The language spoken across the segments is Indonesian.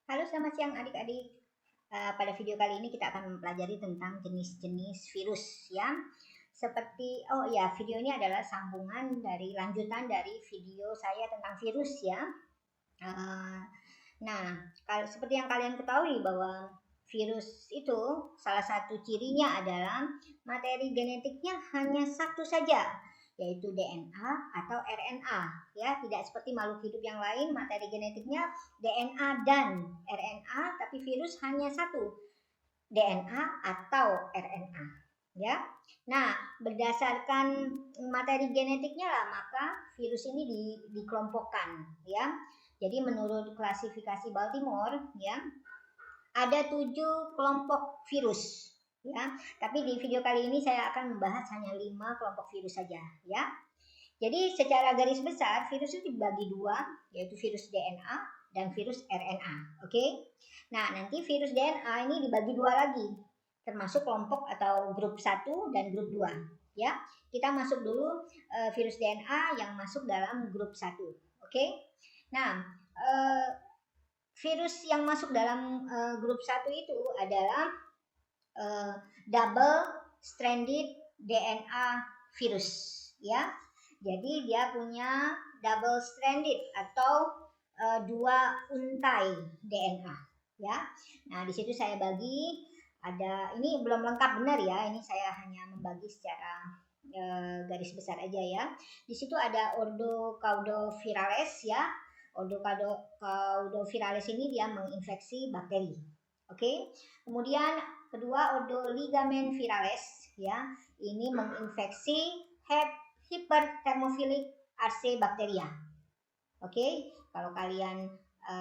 Halo, selamat siang adik-adik. Pada video kali ini kita akan mempelajari tentang jenis-jenis virus ya. Video ini adalah sambungan dari lanjutan dari video saya tentang virus ya. Uh, Seperti yang kalian ketahui bahwa virus itu salah satu cirinya adalah materi genetiknya hanya satu saja, yaitu DNA atau RNA ya, tidak seperti makhluk hidup yang lain materi genetiknya DNA dan RNA, tapi virus hanya satu, DNA atau RNA ya. Nah, berdasarkan materi genetiknya lah maka virus ini dikelompokkan ya. Jadi menurut klasifikasi Baltimore ya, ada 7 kelompok virus ya. Tapi di video kali ini saya akan membahas hanya 5 kelompok virus saja ya. Jadi secara garis besar virus itu dibagi dua, yaitu virus DNA dan virus RNA. Oke. Nah, nanti virus DNA ini dibagi dua lagi, termasuk kelompok atau grup 1 dan grup 2 ya. Kita masuk dulu virus DNA yang masuk dalam grup 1. Oke. Nah, virus yang masuk dalam grup 1 itu adalah double stranded DNA virus ya. Jadi dia punya double stranded atau dua untai DNA ya. Nah, di situ saya bagi, ada, ini belum lengkap benar ya, ini saya hanya membagi secara garis besar aja ya. Di situ ada Ordocaudoviralis ya. Ordocaudoviralis ini dia menginfeksi bakteri. Oke. Kemudian kedua Ordoligamenvirales ya, ini menginfeksi Hyperthermophilic Archaebacteria. Oke, kalau kalian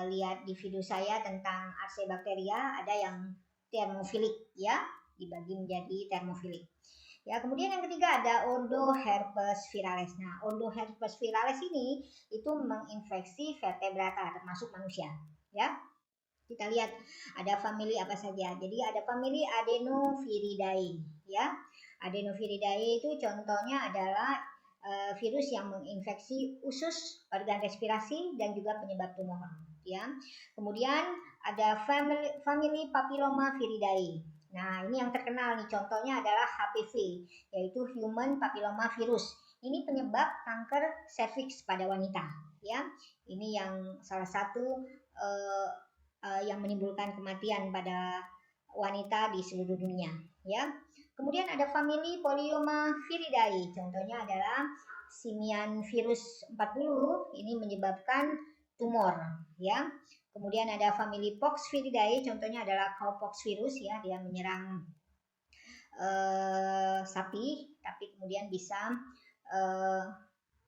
lihat di video saya tentang Archaebacteria, ada yang thermophilic ya, dibagi menjadi thermophilic. Ya, kemudian yang ketiga ada Ordoherpes virales. Nah, Ordoherpes virales ini itu menginfeksi vertebrata termasuk manusia, ya. Kita lihat ada famili apa saja. Jadi ada famili Adenoviridae, ya. Adenoviridae itu contohnya adalah virus yang menginfeksi usus, organ respirasi dan juga penyebab tumor ya. Kemudian ada family Papillomaviridae. Nah, ini yang terkenal nih, contohnya adalah HPV, yaitu Human Papilloma Virus. Ini penyebab kanker serviks pada wanita ya. Ini yang salah satu yang menimbulkan kematian pada wanita di seluruh dunia ya. Kemudian ada famili Polyomaviridae, contohnya adalah simian virus 40, ini menyebabkan tumor ya. Kemudian ada famili Poxviridae, contohnya adalah cowpox virus ya, dia menyerang sapi tapi kemudian bisa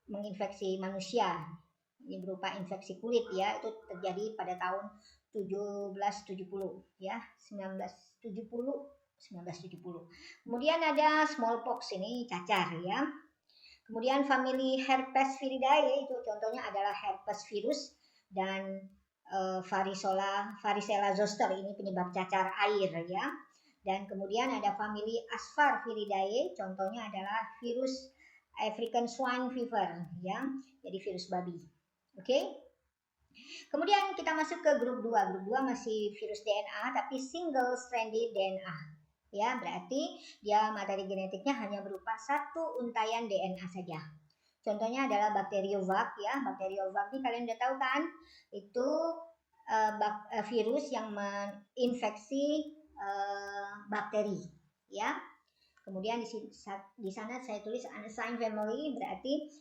menginfeksi manusia. Ini berupa infeksi kulit ya, itu terjadi pada tahun 1770 ya, 1970. Kemudian ada smallpox, ini cacar ya. Kemudian famili Herpesviridae, itu contohnya adalah herpes virus dan varicella zoster, ini penyebab cacar air ya. Dan kemudian ada famili Asparviridae, contohnya adalah virus African swine fever ya, jadi virus babi. Oke. Kemudian kita masuk ke grup 2. Grup 2 masih virus DNA tapi single stranded DNA. Ya, berarti dia materi genetiknya hanya berupa satu untaian DNA saja. Contohnya adalah Bacteriovac ya. Bacteriovac ini kalian udah tahu kan? Itu virus yang menginfeksi bakteri ya. Kemudian di sana saya tulis unassigned family, berarti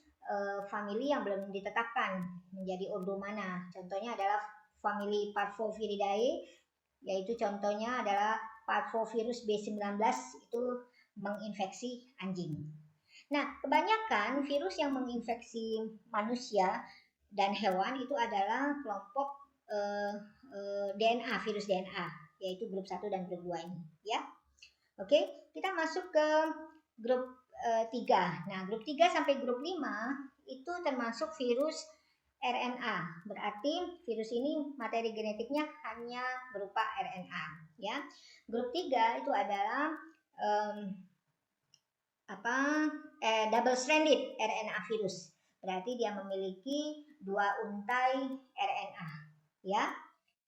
famili yang belum ditetapkan menjadi ordo mana. Contohnya adalah famili Parvoviridae, yaitu contohnya adalah Parvovirus B19, itu menginfeksi anjing. Nah, kebanyakan virus yang menginfeksi manusia dan hewan itu adalah kelompok DNA, virus DNA, yaitu grup 1 dan grup 2 ini ya. Oke, kita masuk ke grup 3. Nah, grup 3 sampai grup 5 itu termasuk virus RNA. Berarti virus ini materi genetiknya hanya berupa RNA ya. Grup 3 itu adalah double stranded RNA virus. Berarti dia memiliki dua untai RNA ya.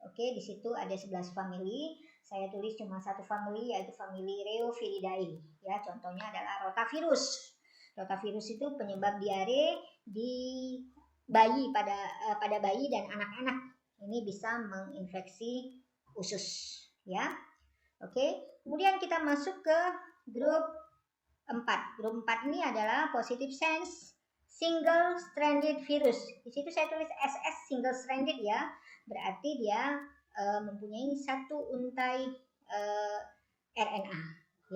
Oke, di situ ada 11 famili. Saya tulis cuma satu famili, yaitu famili Rheoviridae. Ya, contohnya adalah rotavirus. Rotavirus itu penyebab diare di bayi pada bayi dan anak-anak. Ini bisa menginfeksi usus, ya. Oke, kemudian kita masuk ke grup 4. Grup 4 ini adalah positive sense single stranded virus. Di situ saya tulis SS single stranded ya. Berarti dia mempunyai satu untai RNA,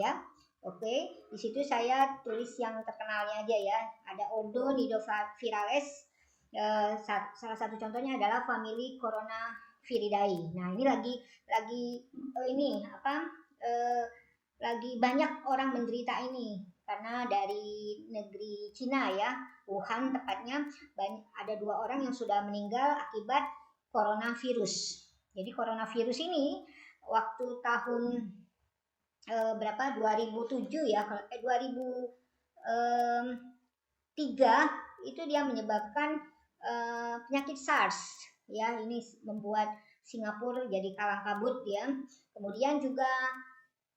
ya. Oke, di situ saya tulis yang terkenalnya aja ya. Ada Odonidoviralis. Salah satu contohnya adalah famili Coronaviridae. Nah, ini lagi lagi banyak orang menderita ini karena dari negeri Cina ya, Wuhan tepatnya, ada 2 orang yang sudah meninggal akibat coronavirus. Jadi coronavirus ini waktu tahun 2007 ya, 2003 itu dia menyebabkan penyakit SARS ya. Ini membuat Singapura jadi kalang kabut ya. Kemudian juga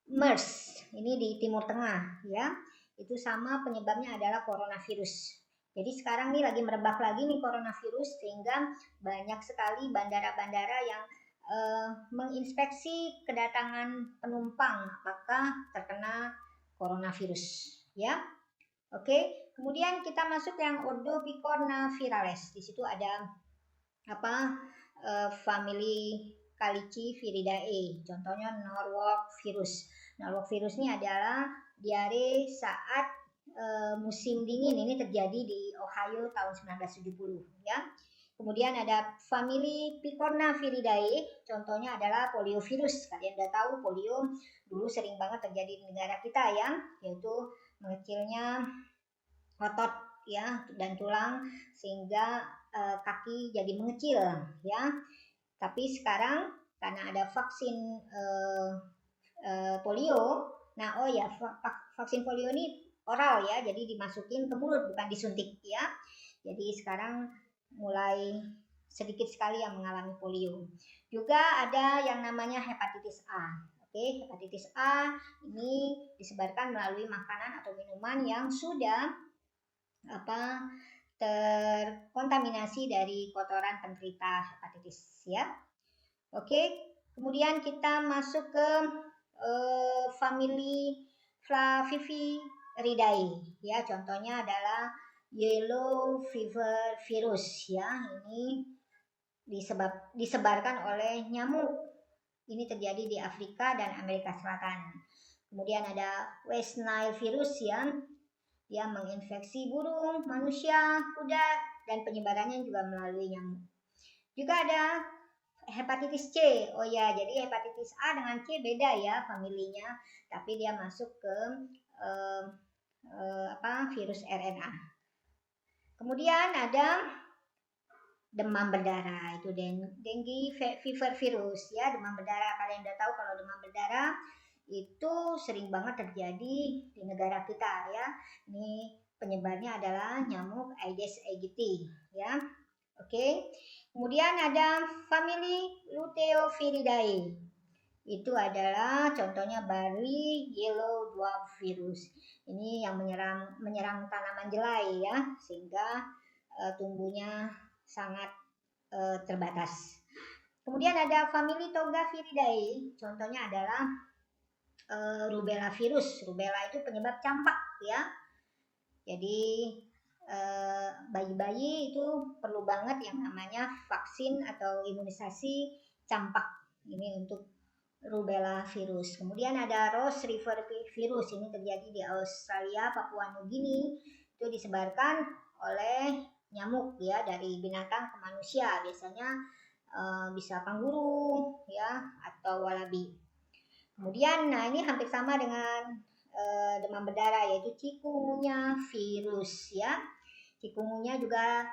MERS, ini di Timur Tengah ya. Itu sama penyebabnya adalah coronavirus. Jadi sekarang nih lagi merebak lagi nih coronavirus, sehingga banyak sekali bandara-bandara yang menginspeksi kedatangan penumpang apakah terkena coronavirus ya. Oke, kemudian kita masuk yang Odopicornaviralis. Di situ ada famili Caliciviridae. Contohnya Norwalk virus. Norwalk virus ini adalah diare saat musim dingin. Ini terjadi di Ohio tahun 1970 ya. Kemudian ada famili Picornaviridae, contohnya adalah poliovirus. Kalian udah tahu polio dulu sering banget terjadi di negara kita ya, yaitu mengecilnya otot ya dan tulang sehingga kaki jadi mengecil ya. Tapi sekarang karena ada vaksin polio, vaksin polio ini oral ya, jadi dimasukin ke mulut bukan disuntik ya. Jadi sekarang mulai sedikit sekali yang mengalami polio. Juga ada yang namanya hepatitis A. Oke, hepatitis A ini disebarkan melalui makanan atau minuman yang sudah terkontaminasi dari kotoran penderita hepatitis ya. Oke, kemudian kita masuk ke famili Flaviviridae ya. Contohnya adalah yellow fever virus ya. Ini disebarkan oleh nyamuk. Ini terjadi di Afrika dan Amerika Selatan. Kemudian ada West Nile virus ya. Dia menginfeksi burung, manusia, kuda, dan penyebarannya juga melalui nyamuk. Juga ada hepatitis C. Oh ya, jadi hepatitis A dengan C beda ya familinya, tapi dia masuk ke virus RNA. Kemudian ada demam berdarah, itu dengue fever virus ya. Demam berdarah, kalian udah tahu kalau demam berdarah itu sering banget terjadi di negara kita ya. Ini penyebabnya adalah nyamuk Aedes aegypti ya. Oke. Kemudian ada famili Luteoviridae. Itu adalah contohnya barley yellow dwarf virus. Ini yang menyerang tanaman jelai ya, sehingga tumbuhnya sangat terbatas. Kemudian ada famili Togaviridae. Contohnya adalah rubella virus. Rubella itu penyebab campak ya. Jadi bayi-bayi itu perlu banget yang namanya vaksin atau imunisasi campak. Ini untuk rubella virus. Kemudian ada Ross River virus. Ini terjadi di Australia, Papua Nugini. Itu disebarkan oleh nyamuk ya, dari binatang ke manusia. Biasanya bisa kanguru ya atau walabi. Kemudian ini hampir sama dengan demam berdarah, yaitu chikungunya virus ya. Chikungunya juga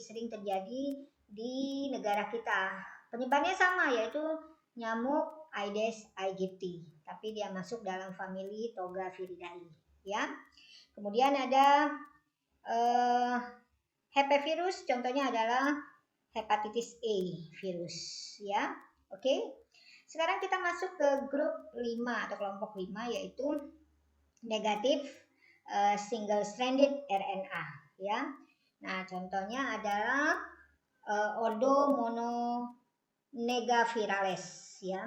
sering terjadi di negara kita. Penyebabnya sama, yaitu nyamuk Aedes aegypti, tapi dia masuk dalam famili Togaviridae ya. Kemudian ada HP virus, contohnya adalah hepatitis A virus ya. Oke. Sekarang kita masuk ke grup 5 atau kelompok 5 yaitu negatif single stranded RNA ya. Nah, contohnya adalah Ordo mononegavirales ya.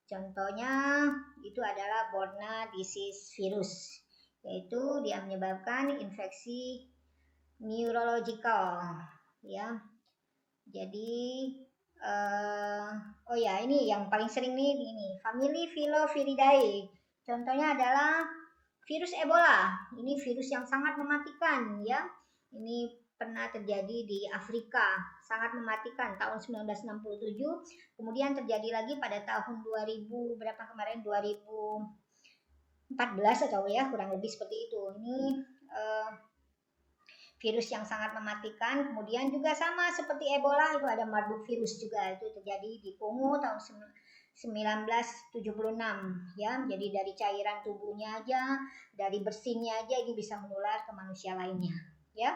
Contohnya itu adalah Borna disease virus, yaitu dia menyebabkan infeksi neurological ya. Jadi oh ya, ini yang paling sering nih ini famili Filoviridae. Contohnya adalah virus Ebola. Ini virus yang sangat mematikan ya. Ini pernah terjadi di Afrika, sangat mematikan tahun 1967. Kemudian terjadi lagi pada tahun 2000 berapa kemarin 2014 atau ya kurang lebih seperti itu. Ini virus yang sangat mematikan. Kemudian juga sama seperti Ebola itu ada Marburg virus juga, itu terjadi di Kongo tahun 1976 ya. Jadi dari cairan tubuhnya aja, dari bersinnya aja ini bisa menular ke manusia lainnya ya.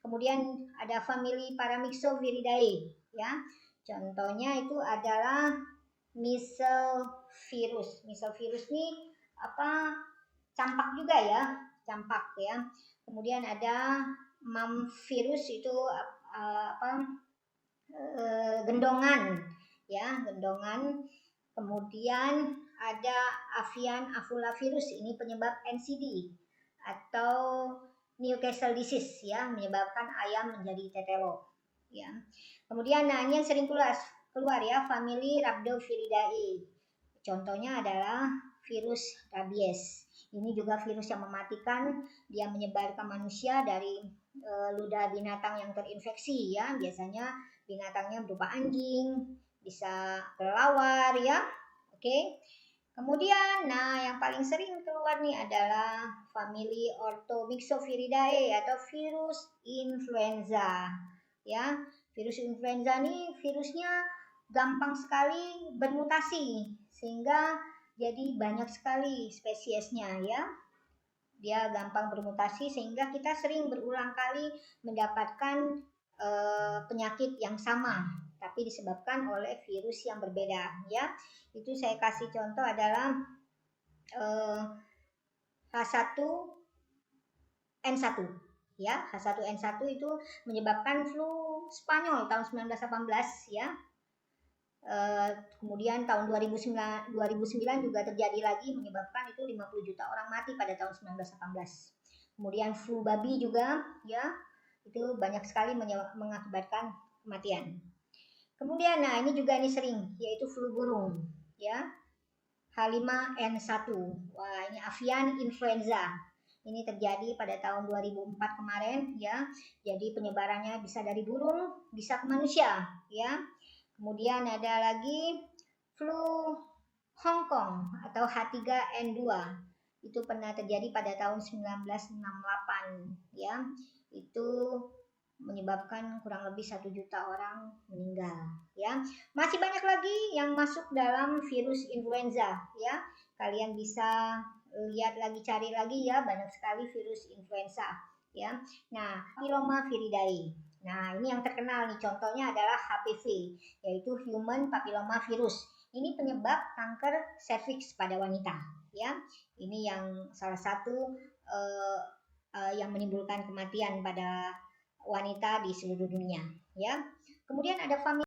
Kemudian ada famili Paramyxoviridae ya. Contohnya itu adalah measles virus. Measles virus ini apa? Campak juga ya, campak ya. Kemudian ada mumps virus itu gendongan ya, gendongan. Kemudian ada avian afulavirus, ini penyebab NCD atau Newcastle disease ya, menyebabkan ayam menjadi tetelo ya. Kemudian nah ini yang sering keluar ya, famili Rhabdoviridae. Contohnya adalah virus rabies. Ini juga virus yang mematikan, dia menyebar ke manusia dari ludah binatang yang terinfeksi ya. Biasanya binatangnya berupa anjing, bisa kelelawar ya. Oke. Kemudian, nah yang paling sering keluar nih adalah famili Orthomyxoviridae atau virus influenza. Ya, virus influenza nih virusnya gampang sekali bermutasi sehingga jadi banyak sekali spesiesnya ya. Dia gampang bermutasi sehingga kita sering berulang kali mendapatkan penyakit yang sama tapi disebabkan oleh virus yang berbeda ya. Itu saya kasih contoh adalah H1N1 ya. H1N1 itu menyebabkan flu Spanyol tahun 1918 ya. Kemudian tahun 2009 juga terjadi lagi, menyebabkan itu 50 juta orang mati pada tahun 1918. Kemudian flu babi juga ya, itu banyak sekali mengakibatkan kematian. Kemudian nah ini juga sering, yaitu flu burung ya, H5N1. Wah, ini avian influenza. Ini terjadi pada tahun 2004 kemarin ya. Jadi penyebarannya bisa dari burung bisa ke manusia ya. Kemudian ada lagi flu Hong Kong atau H3N2. Itu pernah terjadi pada tahun 1968 ya. Itu menyebabkan kurang lebih 1 juta orang meninggal ya. Masih banyak lagi yang masuk dalam virus influenza ya. Kalian bisa lihat lagi, cari lagi ya, banyak sekali virus influenza ya. Nah, Papillomaviridae. Nah, ini yang terkenal nih, contohnya adalah HPV, yaitu Human Papilloma Virus. Ini penyebab kanker serviks pada wanita ya. Ini yang salah satu yang menimbulkan kematian pada wanita di seluruh dunia ya. Kemudian ada famili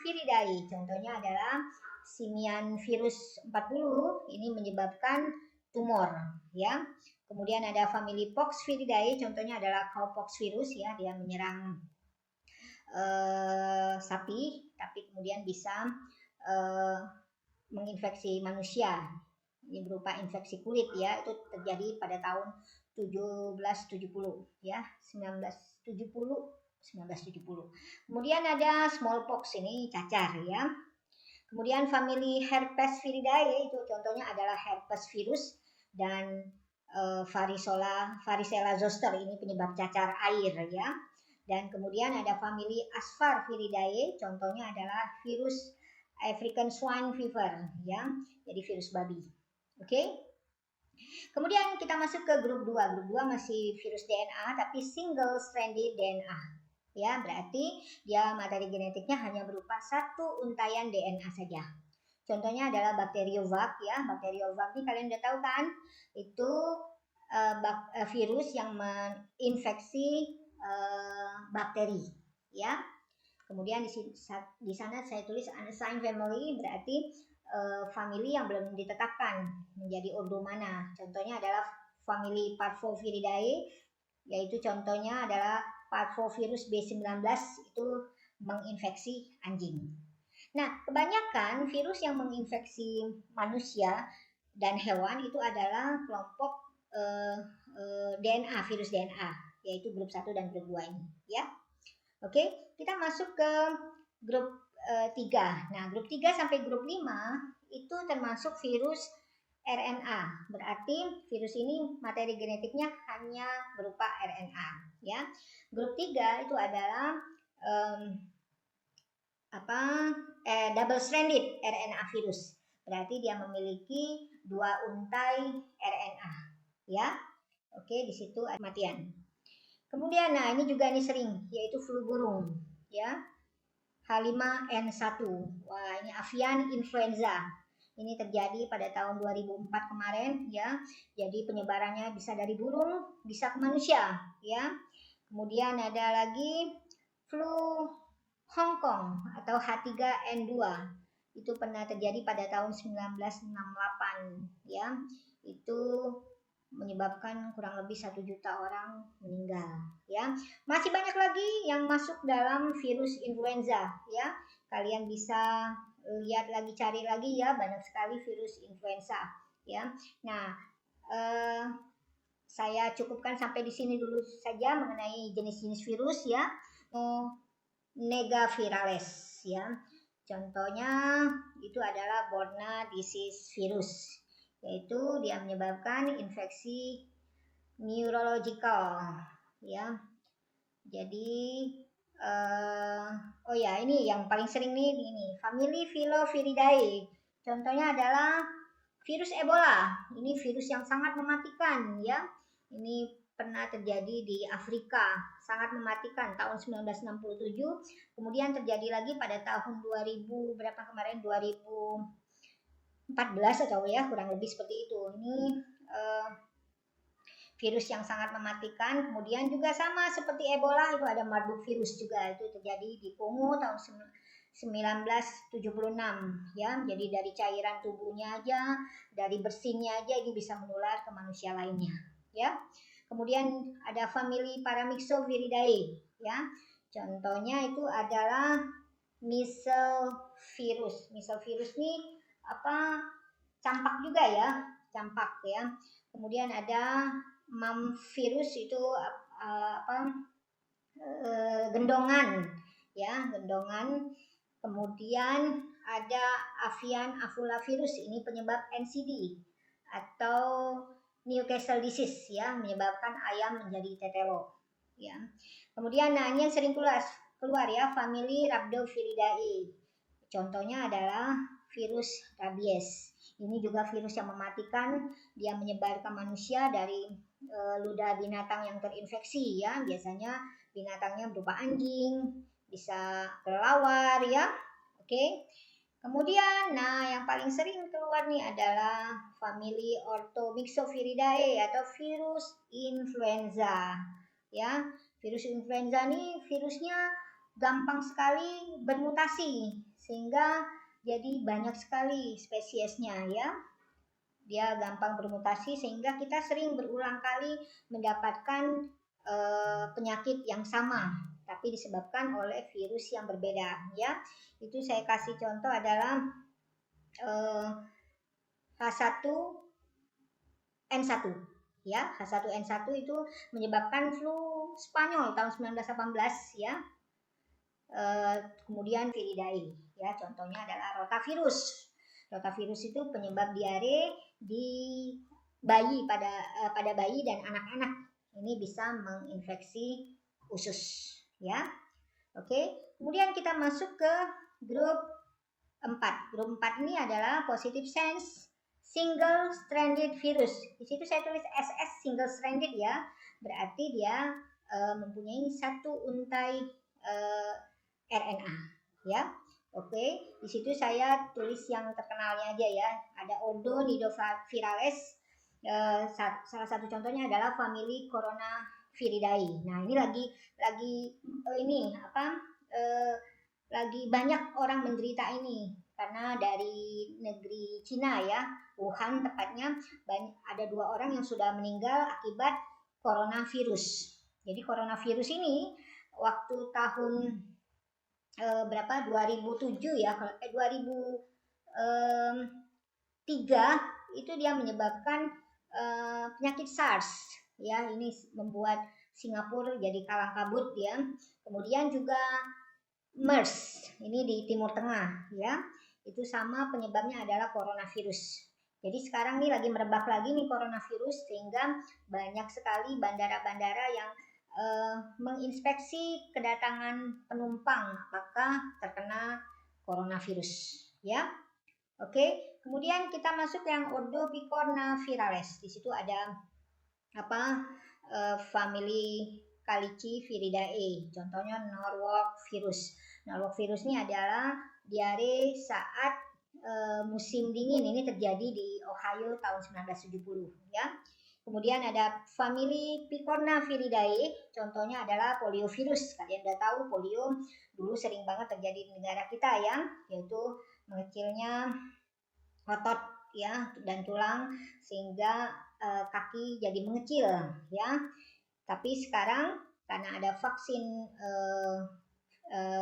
Viridae, contohnya adalah simian virus 40, ini menyebabkan tumor ya. Kemudian ada famili Poxviridae, contohnya adalah cowpox virus ya, dia menyerang sapi tapi kemudian bisa menginfeksi manusia. Ini berupa infeksi kulit ya, itu terjadi pada tahun 1770 ya, 1970. Kemudian ada smallpox, ini cacar ya. Kemudian famili Herpesviridae, itu contohnya adalah herpes virus dan varicella zoster, ini penyebab cacar air ya. Dan kemudian ada famili Asfarviridae, contohnya adalah virus African swine fever ya, jadi virus babi. Oke. Kemudian kita masuk ke grup 2. Grup 2 masih virus DNA tapi single stranded DNA Ya, berarti dia materi genetiknya hanya berupa satu untaian DNA saja. Contohnya adalah bakteriovag ya. Bakteriovag ini kalian udah tahu kan? Itu virus yang menginfeksi bakteri ya. Kemudian di sana saya tulis unassigned family, berarti family yang belum ditetapkan menjadi ordo mana. Contohnya adalah family Parvoviridae, yaitu contohnya adalah Parvovirus B19, itu menginfeksi anjing. Nah, kebanyakan virus yang menginfeksi manusia dan hewan itu adalah kelompok DNA, virus DNA, yaitu grup 1 dan grup 2 ini ya. Oke, kita masuk ke grup 3. Nah, grup 3 sampai grup 5 itu termasuk virus RNA. Berarti virus ini materi genetiknya hanya berupa RNA ya. Grup 3 itu adalah double stranded RNA virus. Berarti dia memiliki 2 untai RNA ya. Oke, di situ ada kematian. Kemudian nah ini juga ini sering, yaitu flu burung ya. H5N1. Wah, ini avian influenza. Ini terjadi pada tahun 2004 kemarin ya. Jadi penyebarannya bisa dari burung, bisa ke manusia ya. Kemudian ada lagi flu Hong Kong atau H3N2. Itu pernah terjadi pada tahun 1968 ya. Itu menyebabkan kurang lebih 1 juta orang meninggal ya. Masih banyak lagi yang masuk dalam virus influenza ya. Kalian bisa lihat lagi, cari lagi ya, banyak sekali virus influenza ya. Nah, saya cukupkan sampai di sini dulu saja mengenai jenis-jenis virus ya. Negavirales ya. Contohnya itu adalah Borna disease virus, yaitu dia menyebabkan infeksi neurological ya. Jadi oh ya, ini yang paling sering nih, ini family Filoviridae. Contohnya adalah virus Ebola. Ini virus yang sangat mematikan ya. Ini pernah terjadi di Afrika, sangat mematikan tahun 1967. Kemudian terjadi lagi pada tahun 2000 berapa kemarin, 2014 atau ya, kurang lebih seperti itu. Ini virus yang sangat mematikan. Kemudian juga sama seperti Ebola, itu ada Marburg virus juga, itu terjadi di Kongo tahun 1976 ya. Jadi dari cairan tubuhnya aja, dari bersihnya aja ini bisa menular ke manusia lainnya ya. Kemudian ada family Paramyxoviridae ya. Contohnya itu adalah measles virus. Measles virus ini campak juga ya, campak ya. Kemudian ada mumps virus, itu gendongan ya, gendongan. Kemudian ada avian afulavirus, ini penyebab NCD atau Newcastle disease ya, menyebabkan ayam menjadi tetelo ya. Kemudian nah ini yang sering keluar ya, family Rhabdoviridae. Contohnya adalah virus rabies. Ini juga virus yang mematikan, dia menyebar ke manusia dari ludah binatang yang terinfeksi ya. Biasanya binatangnya berupa anjing, bisa kelelawar ya. Oke. Kemudian nah yang paling sering keluar nih adalah family Orthomyxoviridae atau virus influenza ya. Virus influenza nih virusnya gampang sekali bermutasi sehingga jadi banyak sekali spesiesnya ya. Dia gampang bermutasi sehingga kita sering berulang kali mendapatkan penyakit yang sama tapi disebabkan oleh virus yang berbeda ya. Itu saya kasih contoh adalah H1N1 ya. H1N1 itu menyebabkan flu Spanyol tahun 1918 ya. Kemudian Viridae ya, contohnya adalah rotavirus. Rotavirus itu penyebab diare di bayi, pada bayi dan anak-anak. Ini bisa menginfeksi usus ya. Oke, kemudian kita masuk ke grup 4. Grup 4 ini adalah positive sense single stranded virus. Di situ saya tulis SS single stranded ya. Berarti dia mempunyai satu untai RNA ya. Oke, di situ saya tulis yang terkenalnya aja ya. Ada Odonidoviralis. Salah satu contohnya adalah famili Coronaviridae. Nah, ini lagi ini apa? Lagi banyak orang menderita ini karena dari negeri Cina ya, Wuhan tepatnya, ada 2 orang yang sudah meninggal akibat coronavirus. Jadi coronavirus ini waktu tahun berapa 2007 ya 2003 itu dia menyebabkan penyakit SARS ya, ini membuat Singapura jadi kalang kabut ya. Kemudian juga MERS ini di Timur Tengah ya, itu sama penyebabnya adalah coronavirus. Jadi sekarang nih lagi merebak lagi nih coronavirus, sehingga banyak sekali bandara-bandara yang menginspeksi kedatangan penumpang apakah terkena coronavirus ya. Oke, kemudian kita masuk yang Odopicornaviralis. Di situ ada apa? Family Caliciviridae. Contohnya Norwalk virus. Norwalk virus ini adalah diare saat musim dingin. Ini terjadi di Ohio tahun 1970 ya. Kemudian ada famili Picornaviridae, contohnya adalah poliovirus. Kalian udah tahu polio dulu sering banget terjadi di negara kita ya, yaitu mengecilnya otot ya dan tulang sehingga kaki jadi mengecil ya. Tapi sekarang karena ada vaksin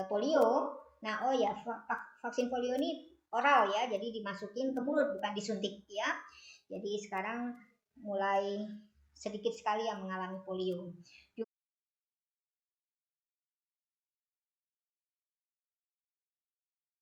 polio, nah oh ya vaksin polio ini oral ya, jadi dimasukin ke mulut bukan disuntik ya. Jadi sekarang mulai sedikit sekali yang mengalami polio.